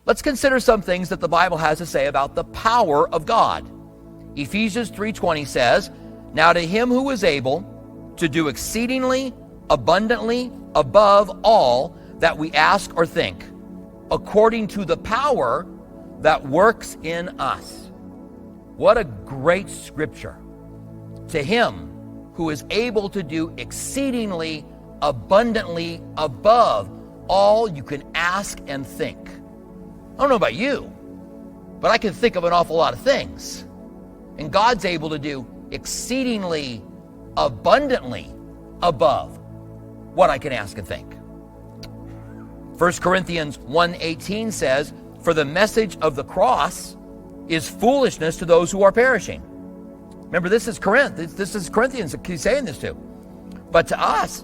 Let's consider some things that the Bible has to say about the power of God. Ephesians 3:20 says, "Now to him who is able to do exceedingly abundantly above all that we ask or think, according to the power that works in us." What a great scripture. To him who is able to do exceedingly abundantly above all you can ask and think. I don't know about you, but I can think of an awful lot of things. And God's able to do exceedingly abundantly above what I can ask and think. 1 Corinthians 1:18 says, "For the message of the cross is foolishness to those who are perishing." Remember, this is Corinth. This is Corinthians that he's saying this to. But to us,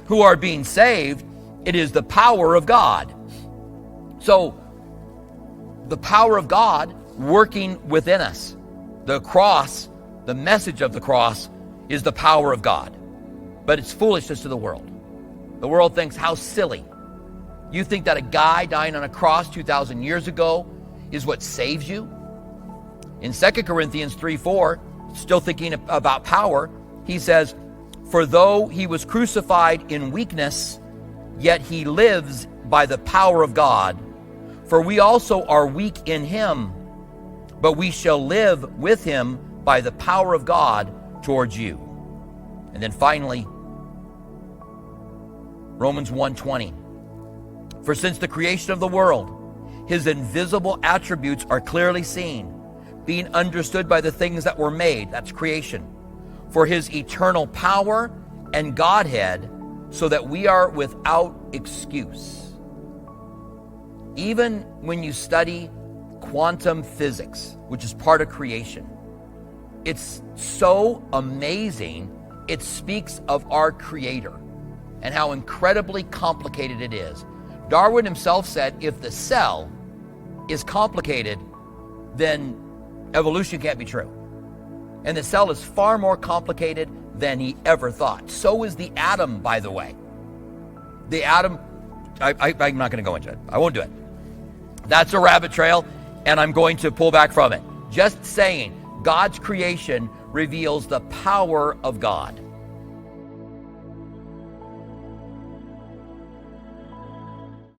who are being saved, it is the power of God. So, the power of God working within us. The cross, the message of the cross, is the power of God. But it's foolishness to the world. The world thinks, how silly. You think that a guy dying on a cross 2,000 years ago is what saves you? In 2 Corinthians 3:4, still thinking about power, he says, "For though he was crucified in weakness, yet he lives by the power of God. For we also are weak in him, but we shall live with him by the power of God towards you." And then finally, Romans 1:20. "For since the creation of the world, his invisible attributes are clearly seen, being understood by the things that were made," that's creation, "for his eternal power and Godhead, so that we are without excuse." Even when you study quantum physics, which is part of creation, it's so amazing. It speaks of our Creator and how incredibly complicated it is. Darwin himself said, if the cell is complicated, then evolution can't be true. And the cell is far more complicated than he ever thought. So is the atom, by the way. The atom, I'm not going to go into it. I won't do it. That's a rabbit trail, and I'm going to pull back from it. Just saying, God's creation reveals the power of God.